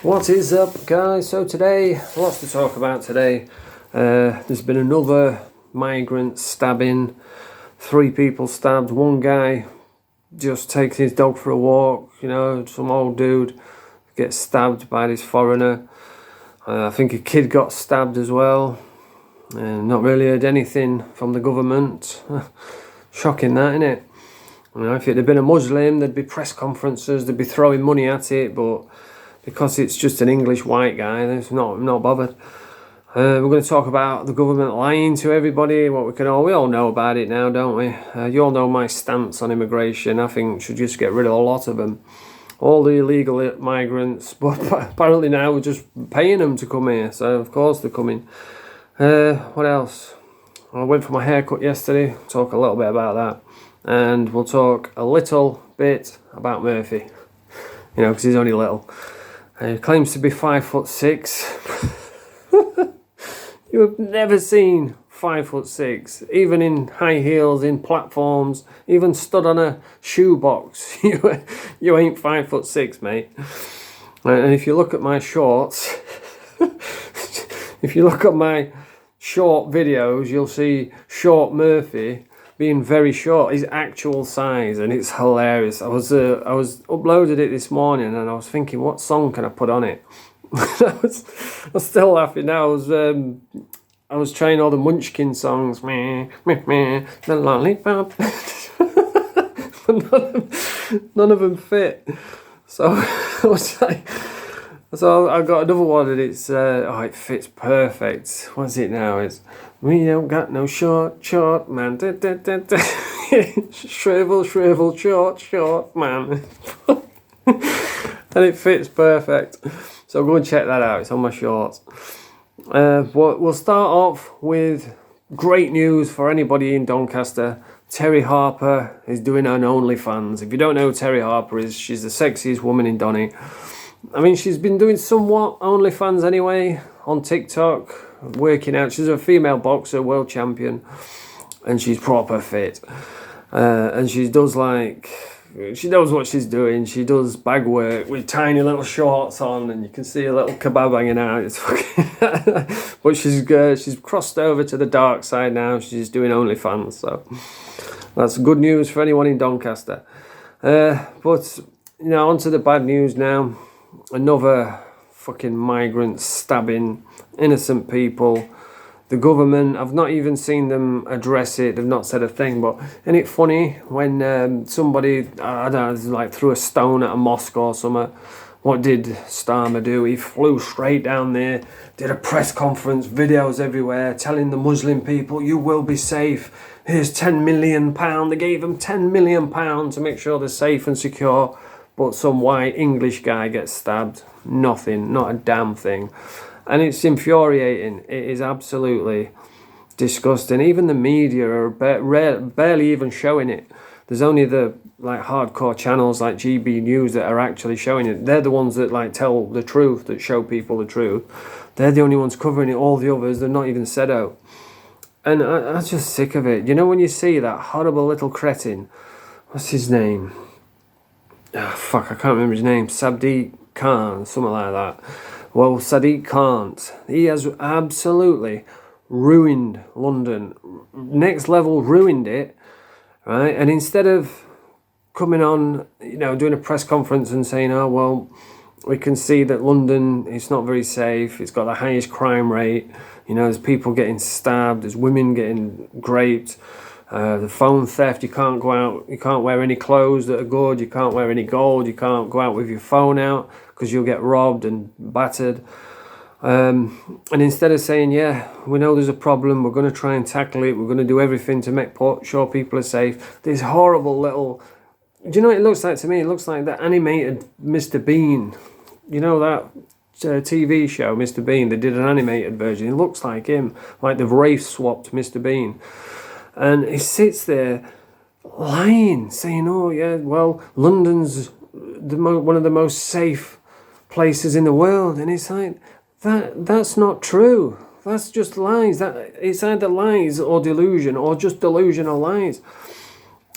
What is up, guys? So today, lots to talk about today. There's been another migrant stabbing. 3 people stabbed. One guy just takes his dog for a walk. You know, some old dude gets stabbed by this foreigner. I think a kid got stabbed as well. Not really heard anything from the government. Shocking that, innit? You know, if it had been a Muslim, there'd be press conferences, they'd be throwing money at it, but because it's just an English white guy, there's not bothered. We're going to talk about the government lying to everybody. We all know about it now, don't we? You all know my stance on immigration. I think we should just get rid of a lot of them, all the illegal migrants. But apparently now we're just paying them to come here, so of course they're coming. What else? I went for my haircut yesterday. Talk a little bit about that, and we'll talk a little bit about Murphy. You know, because he's only little. He claims to be 5'6". You have never seen 5'6", even in high heels, in platforms, even stood on a shoebox. You ain't 5'6", mate. And if you look at my shorts, if you look at my short videos, you'll see short Murphy being very short, his actual size, and it's hilarious. I was uploaded it this morning, and I was thinking, what song can I put on it? I was still laughing now. I was trying all the Munchkin songs, meh, meh, meh, the lollipop. none of them fit. So I was like, so I got another one, and it's it fits perfect. What's it now? It's we don't got no short man. Shrivel, short man. And it fits perfect. So go and check that out. It's on my shorts. We'll start off with great news for anybody in Doncaster. Terry Harper is doing her OnlyFans. If you don't know who Terry Harper is, she's the sexiest woman in Donny. I mean, she's been doing somewhat OnlyFans anyway on TikTok, working out. She's a female boxer, world champion, and she's proper fit. And she knows what she's doing. She does bag work with tiny little shorts on, and you can see a little kebab hanging out. It's fucking but she's crossed over to the dark side now. She's doing OnlyFans, so that's good news for anyone in Doncaster. But you know, on to the bad news now. Another fucking migrant stabbing innocent people. The government, I've not even seen them address it. They've not said a thing. But isn't it funny when somebody, I don't know, like threw a stone at a mosque or something? What did Starmer do? He flew straight down there, did a press conference, videos everywhere, telling the Muslim people, you will be safe. Here's £10 million. They gave them £10 million to make sure they're safe and secure. But some white English guy gets stabbed. Nothing, not a damn thing. And it's infuriating. It is absolutely disgusting. Even the media are barely even showing it. There's only the hardcore channels like GB News that are actually showing it. They're the ones that tell the truth, that show people the truth. They're the only ones covering it. All the others, they're not even said out. And I'm just sick of it. You know when you see that horrible little cretin, what's his name? I can't remember his name. Sadiq Khan, something like that. Well, Sadiq Khan, he has absolutely ruined London. Next level ruined it, right? And instead of coming on, doing a press conference and saying, oh, well, we can see that London is not very safe. It's got the highest crime rate. There's people getting stabbed. There's women getting raped. The phone theft, you can't go out, you can't wear any clothes that are good, you can't wear any gold, you can't go out with your phone out because you'll get robbed and battered. And instead of saying, yeah, we know there's a problem, we're going to try and tackle it, we're going to do everything to make sure people are safe, this horrible little... Do you know what it looks like to me? It looks like that animated Mr. Bean. You know that TV show, Mr. Bean? They did an animated version. It looks like him, like they've race swapped Mr. Bean. And he sits there lying, saying, oh, yeah, well, London's one of the most safe places in the world. And it's like, that's not true. That's just lies. It's either lies or delusion, or just delusional lies.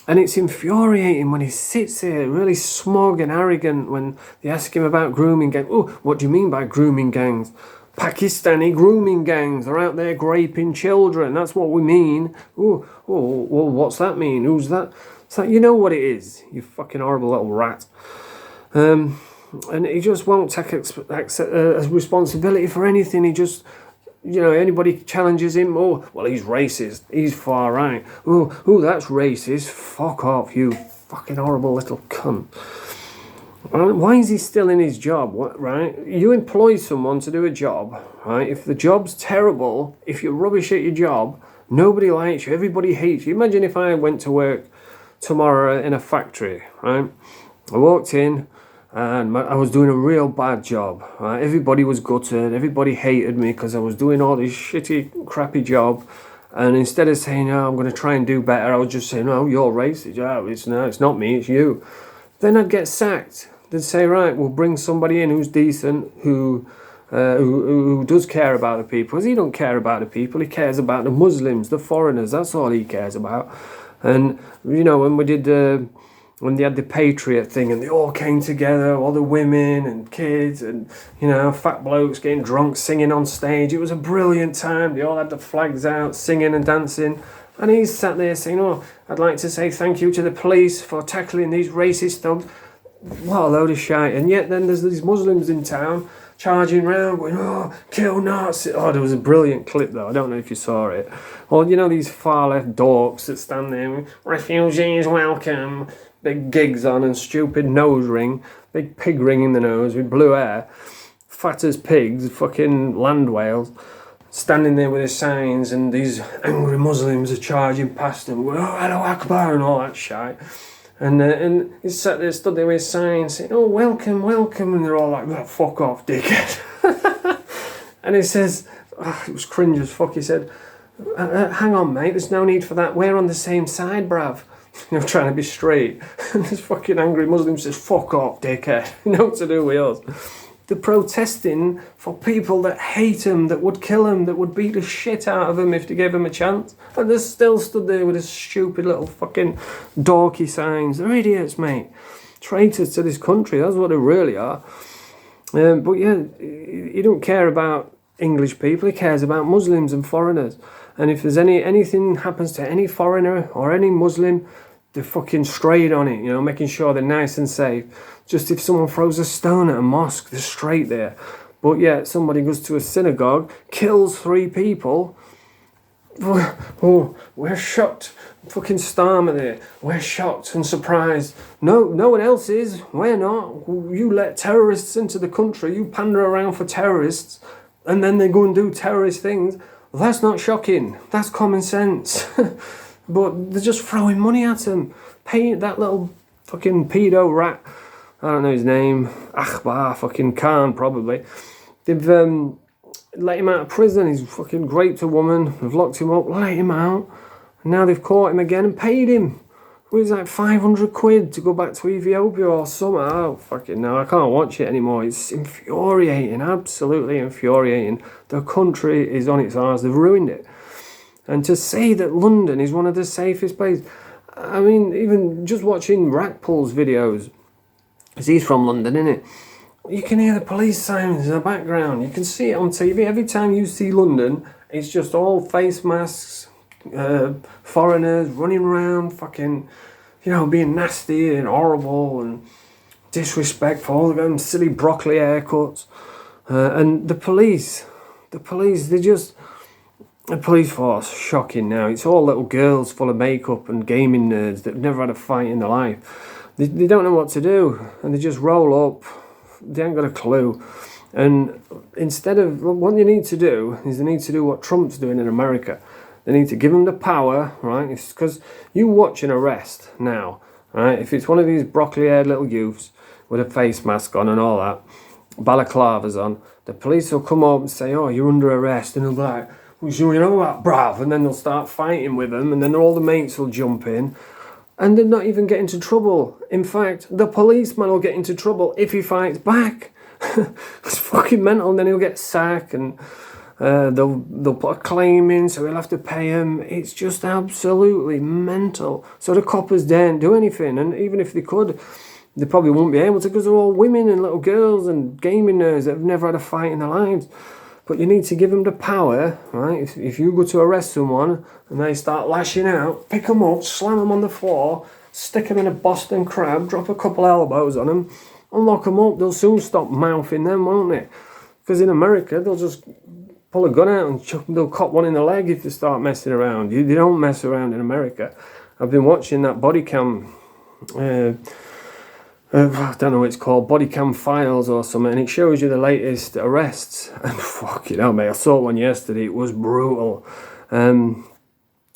And it's infuriating when he sits there really smug and arrogant when they ask him about grooming gangs. Oh, what do you mean by grooming gangs? Pakistani grooming gangs. They're out there raping children. That's what we mean. Oh, well, what's that mean? Who's that? It's like, you know what it is, you fucking horrible little rat. And he just won't take responsibility for anything. He just, anybody challenges him, oh, well, he's racist, he's far right. Oh, that's racist. Fuck off, you fucking horrible little cunt. Why is he still in his job, right? You employ someone to do a job, right? If the job's terrible, if you're rubbish at your job, nobody likes you, everybody hates you. Imagine if I went to work tomorrow in a factory, right? I walked in and I was doing a real bad job, right? Everybody was gutted, everybody hated me because I was doing all this shitty, crappy job. And instead of saying, oh, I'm going to try and do better, I was just saying, oh, you're racist. Oh, it's not me, it's you. Then I'd get sacked. They'd say, right, we'll bring somebody in who's decent, who does care about the people. Because he don't care about the people, he cares about the Muslims, the foreigners. That's all he cares about. And when they had the Patriot thing and they all came together, all the women and kids and fat blokes getting drunk, singing on stage. It was a brilliant time. They all had the flags out, singing and dancing. And he's sat there saying, oh, I'd like to say thank you to the police for tackling these racist thugs. What a load of shite. And yet then there's these Muslims in town charging around going, oh, kill Nazis. Oh, there was a brilliant clip though. I don't know if you saw it. Or, these far left dorks that stand there, refugees welcome, big gigs on and stupid nose ring, big pig ring in the nose with blue hair, fat as pigs, fucking land whales, standing there with their signs, and these angry Muslims are charging past them, going, oh, hello Akbar, and all that shite. And he's sat there, stood there with his sign saying, oh, welcome, welcome. And they're all like, oh, fuck off, dickhead. And he says, it was cringe as fuck. He said, hang on, mate, there's no need for that. We're on the same side, bruv. Trying to be straight. And this fucking angry Muslim says, fuck off, dickhead. You know what to do with us. They're protesting for people that hate him, that would kill him, that would beat the shit out of him if they gave him a chance. And they're still stood there with this stupid little fucking dorky signs. They're idiots, mate. Traitors to this country, that's what they really are. But yeah, he don't care about English people, he cares about Muslims and foreigners. And if there's anything happens to any foreigner or any Muslim, they're fucking straight on it, making sure they're nice and safe. Just if someone throws a stone at a mosque, they're straight there. But yet somebody goes to a synagogue, kills 3 people. Oh, we're shocked. Fucking Starmer there. We're shocked and surprised. No one else is. We're not. You let terrorists into the country. You pander around for terrorists. And then they go and do terrorist things. Well, that's not shocking. That's common sense. But they're just throwing money at him. Paying that little fucking pedo rat. I don't know his name. Akbar, fucking Khan, probably. They've let him out of prison. He's fucking raped a woman. They've locked him up, let him out. And now they've caught him again and paid him. It was like 500 quid to go back to Ethiopia or something. Oh, fucking no, I can't watch it anymore. It's infuriating, absolutely infuriating. The country is on its arse. They've ruined it. And to say that London is one of the safest places, I mean, even just watching Rackpool's videos, because he's from London, innit? You can hear the police sirens in the background. You can see it on TV. Every time you see London, it's just all face masks, foreigners running around, fucking, being nasty and horrible and disrespectful, them silly broccoli haircuts. And the police, the police force, shocking now. It's all little girls full of makeup and gaming nerds that have never had a fight in their life. They don't know what to do, and they just roll up. They ain't got a clue. And instead of, what you need to do is they need to do what Trump's doing in America. They need to give them the power, right? It's because you watch an arrest now, right? If it's one of these broccoli-haired little youths with a face mask on and all that, balaclavas on, the police will come up and say, oh, you're under arrest, and they'll be like, well, you know that, bruv? And then they'll start fighting with them, and then all the mates will jump in. And they're not even get into trouble. In fact, the policeman will get into trouble if he fights back. It's fucking mental, and then he'll get sacked. And They'll put a claim in, so he'll have to pay him. It's just absolutely mental. So the coppers daren't do anything, and even if they could, they probably won't be able to, because they're all women and little girls and gaming nerds that have never had a fight in their lives. But you need to give them the power, right? If you go to arrest someone and they start lashing out, pick them up, slam them on the floor, stick them in a Boston crab, drop a couple elbows on them, and lock them up. They'll soon stop mouthing them, won't they? Because in America, they'll just pull a gun out and they'll cop one in the leg if they start messing around. They don't mess around in America. I've been watching that body cam... I don't know what it's called, Body Cam Files or something, and it shows you the latest arrests. And fucking hell, mate, I saw one yesterday. It was brutal. And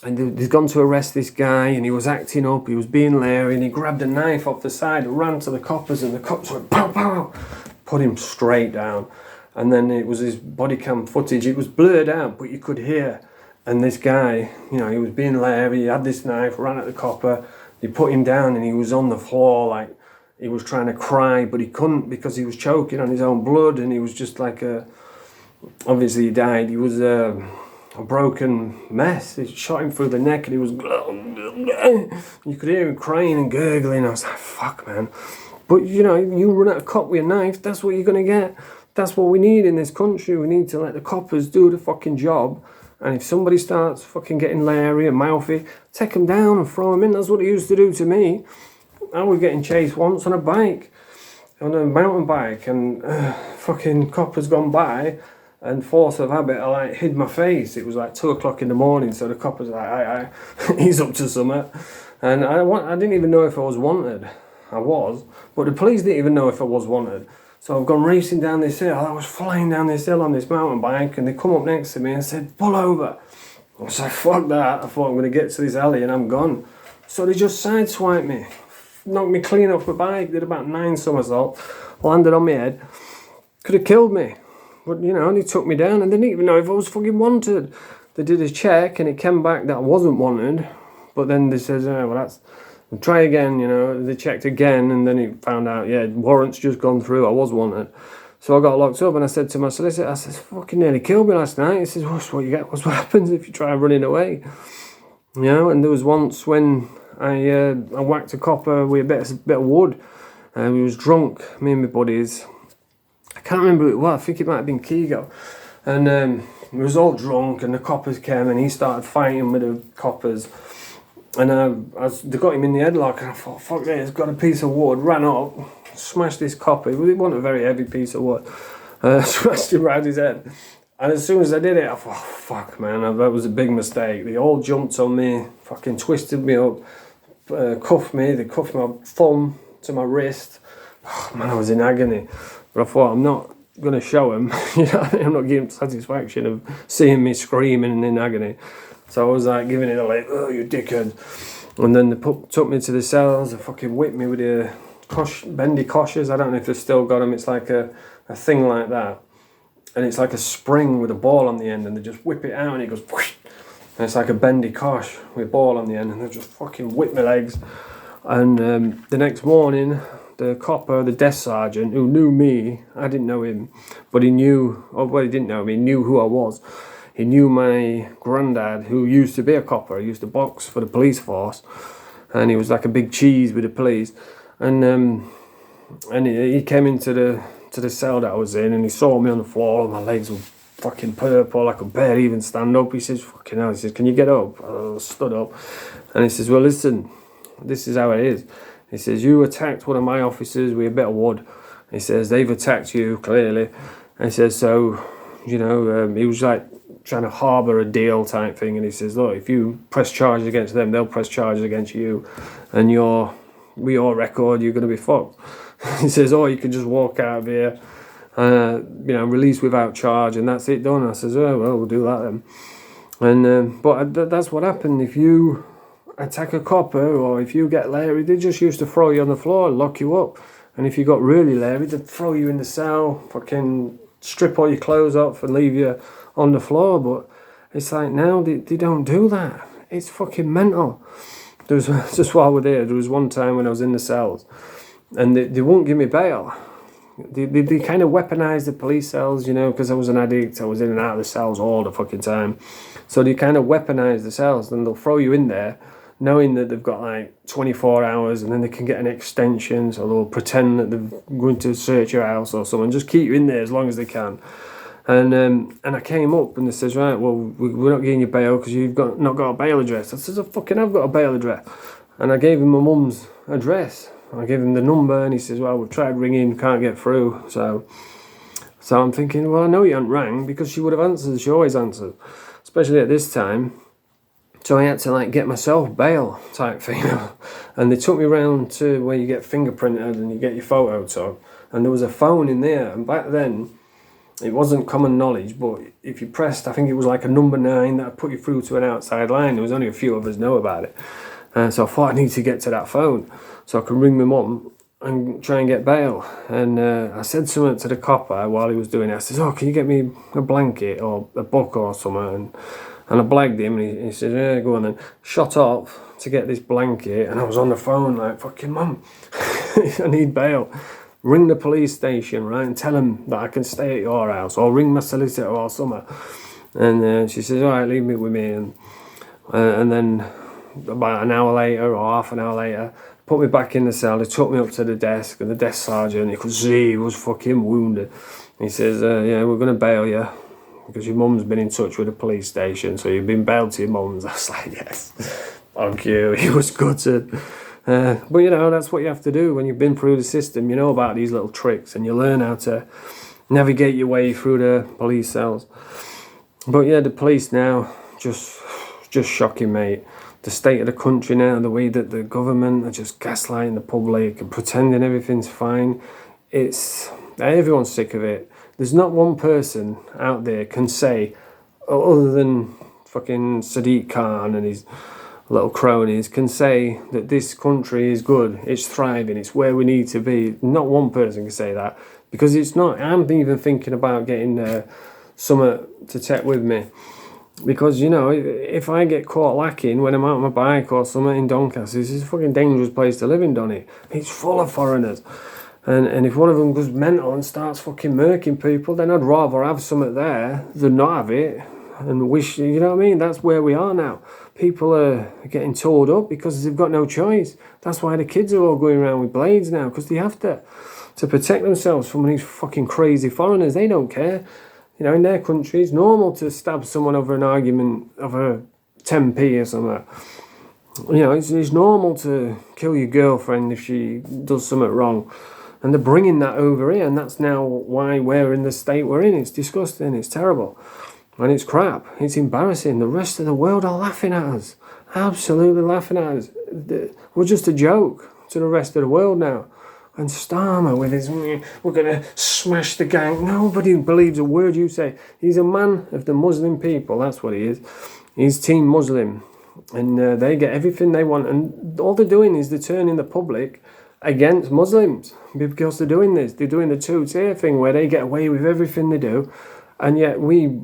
they'd gone to arrest this guy, and he was acting up. He was being leery, and he grabbed a knife off the side, ran to the coppers, and the cops went pow pow, put him straight down. And then it was his body cam footage. It was blurred out, but you could hear. And this guy, you know, he was being leery. He had this knife, ran at the copper. They put him down, and he was on the floor like. He was trying to cry, but he couldn't because he was choking on his own blood, and he was just like obviously he died. He was a broken mess. He shot him through the neck, and he was... You could hear him crying and gurgling. I was like, fuck, man. But, you know, you run at a cop with a knife, that's what you're going to get. That's what we need in this country. We need to let the coppers do the fucking job. And if somebody starts fucking getting leery and mouthy, take them down and throw them in. That's what they used to do to me. I was getting chased once on a bike, on a mountain bike, and fucking coppers gone by, and force of habit, I like hid my face. It was like 2 o'clock in the morning, so the coppers like, he's up to something, and I didn't even know if I was wanted. I was, but the police didn't even know if I was wanted. So I've gone racing down this hill. I was flying down this hill on this mountain bike, and they come up next to me and said, pull over. I was like, fuck that. I thought I'm going to get to this alley and I'm gone. So they just sideswiped me. Knocked me clean off my bike, did about 9 somersaults, landed on my head. Could have killed me. But, you know, they took me down, and they didn't even know if I was fucking wanted. They did a check, and it came back that I wasn't wanted. But then they said, oh, well, that's... Try again, you know. They checked again, and then it found out, yeah, warrant's just gone through, I was wanted. So I got locked up, and I said to my solicitor, I said, fucking nearly killed me last night. He says, what's what you get? What's what happens if you try running away? You know, and there was once when... I whacked a copper with a bit of wood. We was drunk, me and my buddies. I can't remember who it was. I think it might have been Kigo. And we was all drunk, and the coppers came, and he started fighting with the coppers. And they got him in the headlock, and I thought, fuck this, got a piece of wood, ran up, smashed this copper. It wasn't a very heavy piece of wood. Smashed him around his head. And as soon as I did it, I thought, oh, fuck, man, that was a big mistake. They all jumped on me, fucking twisted me up, cuffed me. They cuffed my thumb to my wrist. Oh, man, I was in agony. But I thought, I'm not going to show him. You know, I'm not giving satisfaction of seeing me screaming and in agony. So I was like giving it a like, oh, you dickhead. And then they took me to the cells. They fucking whipped me with the bendy koshers. I don't know if they've still got them. It's like a thing like that. And it's like a spring with a ball on the end, and they just whip it out, and it goes whoosh, and it's like a bendy kosh with a ball on the end, and they just fucking whip my legs. And the next morning, the copper, the desk sergeant, who knew me, I didn't know him, but he knew, he didn't know me, he knew who I was. He knew my granddad, who used to be a copper. He used to box for the police force, and he was like a big cheese with the police. And he came into the cell that I was in, and he saw me on the floor, and my legs were fucking purple, I could barely even stand up. He says, fucking hell, he says, can you get up? I stood up, and he says, well, listen, this is how it is. He says, you attacked one of my officers with a bit of wood. He says, they've attacked you, clearly. And he says, so, you know, he was like trying to harbour a deal type thing, and he says, look, if you press charges against them, they'll press charges against you, and with your record, you're going to be fucked. He says, oh, you can just walk out of here, you know, release without charge, and that's it done. I says, oh, well, we'll do that then. And but that's what happened. If you attack a copper, or if you get leery, they just used to throw you on the floor and lock you up. And if you got really leery, they'd throw you in the cell, fucking strip all your clothes off and leave you on the floor. But it's like now they don't do that. It's fucking mental. There was, just while we're there was one time when I was in the cells, and they won't give me bail. They kind of weaponise the police cells, you know, because I was an addict, I was in and out of the cells all the fucking time. So they kind of weaponise the cells, and they'll throw you in there knowing that they've got like 24 hours, and then they can get an extension, so they'll pretend that they're going to search your house or something, just keep you in there as long as they can. And I came up and they says, right, well, we're not getting you bail because you've not got a bail address. I says, I've got a bail address. And I gave him my mum's address. I gave him the number, and he says, well, we've tried ringing, can't get through. So I'm thinking, well, I know you hadn't rang because she would have answered. She always answers, especially at this time. So I had to like get myself bail type thing. And they took me round to where you get fingerprinted and you get your photo took. And there was a phone in there. And back then, it wasn't common knowledge, but if you pressed, I think it was like a number 9 that would put you through to an outside line. There was only a few of us know about it. So I thought I need to get to that phone so I could ring my mum and try and get bail. And I said something to the copper while he was doing it. I said, oh, can you get me a blanket or a book or something? And I blagged him, and he said, yeah, go on then. Shot off to get this blanket, and I was on the phone like, fucking mum, I need bail. Ring the police station, right, and tell them that I can stay at your house, or ring my solicitor or something. And she says, all right, leave me with me. And then about an hour later or half an hour later, put me back in the cell. They took me up to the desk, and the desk sergeant, you could see he was fucking wounded. He says, yeah, we're going to bail you because your mum's been in touch with the police station, so you've been bailed to your mum's. I was like, yes, thank you. He was gutted. But you know, that's what you have to do when you've been through the system. You know about these little tricks, and you learn how to navigate your way through the police cells. But yeah, the police now, just shocking, mate. The state of the country now, the way that the government are just gaslighting the public and pretending everything's fine. Everyone's sick of it. There's not one person out there can say, other than fucking Sadiq Khan and his little cronies, can say that this country is good, it's thriving, it's where we need to be. Not one person can say that, because it's not. I'm even thinking about getting someone to take with me, because, you know, if I get caught lacking when I'm out on my bike or something in Doncaster, this is a fucking dangerous place to live in, Donny. It's full of foreigners. And if one of them goes mental and starts fucking murking people, then I'd rather have something there than not have it. And wish, you know what I mean? That's where we are now. People are getting tore up because they've got no choice. That's why the kids are all going around with blades now, because they have to protect themselves from these fucking crazy foreigners. They don't care. You know, in their country, it's normal to stab someone over an argument of a 10p or something. You know, it's normal to kill your girlfriend if she does something wrong. And they're bringing that over here, and that's now why we're in the state we're in. It's disgusting, it's terrible, and it's crap, it's embarrassing. The rest of the world are laughing at us, absolutely laughing at us. We're just a joke to the rest of the world now. And Starmer with his, we're going to smash the gang. Nobody believes a word you say. He's a man of the Muslim people, that's what he is. He's Team Muslim, and they get everything they want, and all they're doing is they're turning the public against Muslims, because they're doing this. They're doing the two-tier thing where they get away with everything they do, and yet we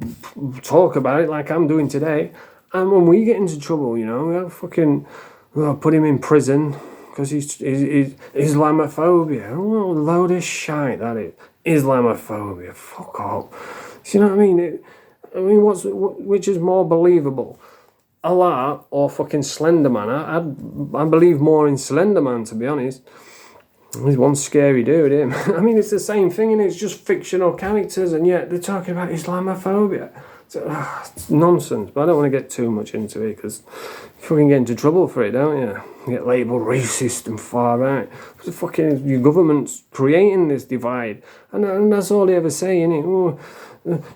talk about it like I'm doing today. And when we get into trouble, you know, we'll fucking put him in prison because he's Islamophobia. Oh, a load of shite that is. Islamophobia. Fuck off. Do you know what I mean? Which is more believable? Allah or fucking Slenderman? I believe more in Slenderman, to be honest. He's one scary dude, him. I mean, it's the same thing, and it's just fictional characters, and yet they're talking about Islamophobia. It's nonsense, but I don't want to get too much into it, because you fucking get into trouble for it, don't you? You get labelled racist and far right. Fucking your government's creating this divide, and that's all they ever say, innit? Oh,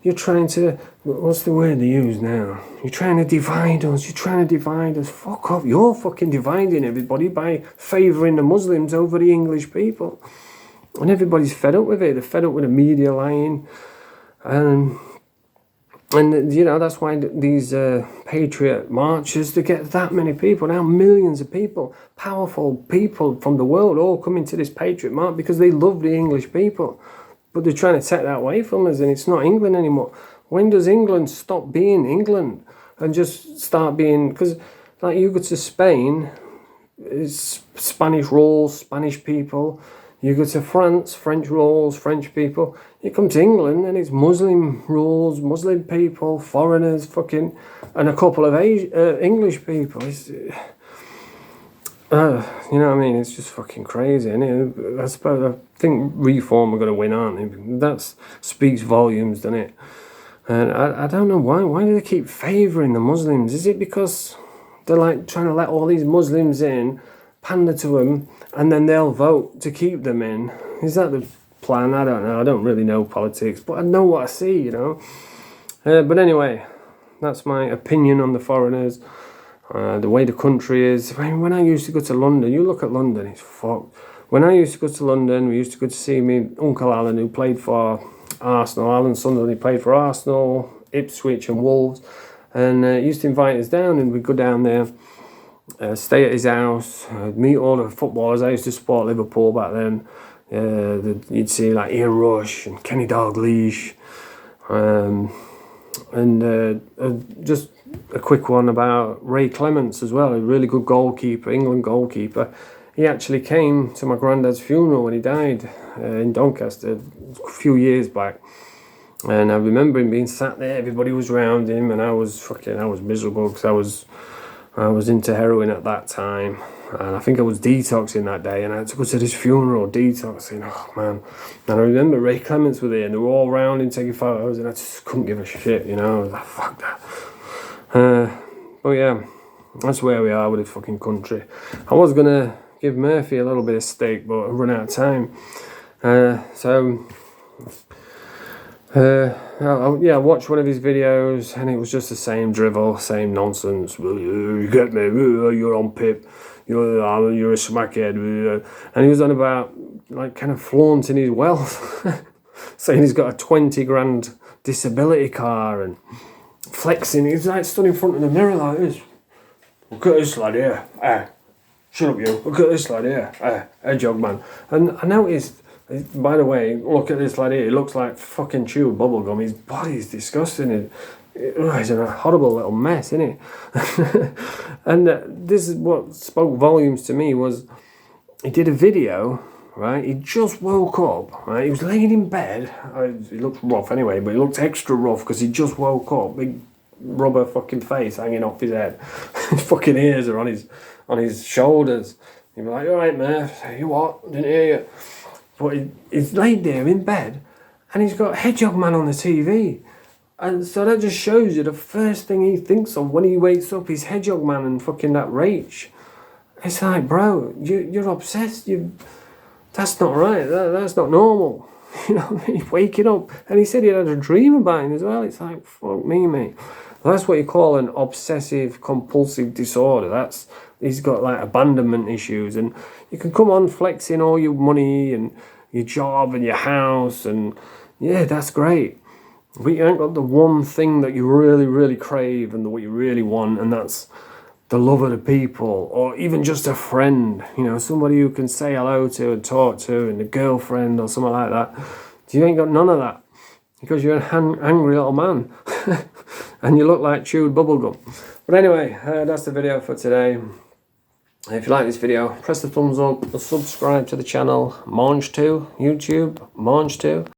you're trying to, what's the word they use now? You're trying to divide us, Fuck off, you're fucking dividing everybody by favouring the Muslims over the English people. And everybody's fed up with it. They're fed up with the media lying. And you know, that's why these patriot marches, to get that many people, now millions of people, powerful people from the world all coming to this patriot march because they love the English people. But they're trying to take that away from us, and it's not England anymore. When does England stop being England and just start being... Because, like, you go to Spain, it's Spanish rules, Spanish people. You go to France, French rules, French people. You come to England and it's Muslim rules, Muslim people, foreigners, fucking, and a couple of English people. It's, you know what I mean? It's just fucking crazy, and I suppose I think Reform are going to win, aren't they? That speaks volumes, doesn't it? And I don't know why. Why do they keep favouring the Muslims? Is it because they're like trying to let all these Muslims in, pander to them, and then they'll vote to keep them in? Is that the plan? I don't know. I don't really know politics, but I know what I see, you know. But anyway, that's my opinion on the foreigners. The way the country is. When I used to go to London, you look at London, it's fucked. When I used to go to London, we used to go to see me Uncle Alan, who played for Arsenal. Alan Sunderland, he played for Arsenal, Ipswich and Wolves. And he used to invite us down, and we'd go down there, stay at his house, meet all the footballers. I used to support Liverpool back then. You'd see like Ian Rush and Kenny Dalglish. Just a quick one about Ray Clements as well, a really good goalkeeper, England goalkeeper. He actually came to my granddad's funeral when he died in Doncaster a few years back. And I remember him being sat there, everybody was around him, and I was miserable because I was into heroin at that time. And I think I was detoxing that day, and I had to go to this funeral, detoxing, oh man. And I remember Ray Clements was there, and they were all around him taking photos, and I just couldn't give a shit, you know. I was like, fuck that. But yeah, that's where we are with this fucking country. I was going to give Murphy a little bit of steak, but I've run out of time. I watched one of his videos, and it was just the same drivel, same nonsense. You get me, you're on pip, you're a smackhead. And he was on about, like, kind of flaunting his wealth, saying he's got a 20 grand disability car and flexing. He's like stood in front of the mirror like this. Look at this lad here. Shut up, you. Look at this lad here. Jog man. And I noticed, by the way, look at this lad here. He looks like fucking chewed bubblegum. His body's disgusting. He's in a horrible little mess, isn't he? And this is what spoke volumes to me, was he did a video, right? He just woke up, right? He was laying in bed. He looked rough anyway, but he looked extra rough because he just woke up. Big rubber fucking face hanging off his head. His fucking ears are on his shoulders. He'd be like, all right, Murph, you what? Didn't hear you. But he's laid there in bed, and he's got Hedgehog Man on the TV. And so that just shows you the first thing he thinks of when he wakes up is Hedgehog Man and fucking that Rach. It's like, bro, you're obsessed. That's not right. That's not normal. You know what I mean? Waking up. And he said he had a dream about him as well. It's like, fuck me, mate. Well, that's what you call an obsessive compulsive disorder. He's got like abandonment issues. And you can come on flexing all your money and your job and your house. And yeah, that's great. But you ain't got the one thing that you really, really crave and what you really want. And that's the love of the people, or even just a friend, you know, somebody you can say hello to and talk to, and a girlfriend or something like that. You ain't got none of that because you're an angry little man and you look like chewed bubblegum. But anyway, that's the video for today. If you like this video, press the thumbs up, subscribe to the channel, Mange2, YouTube, Mange2.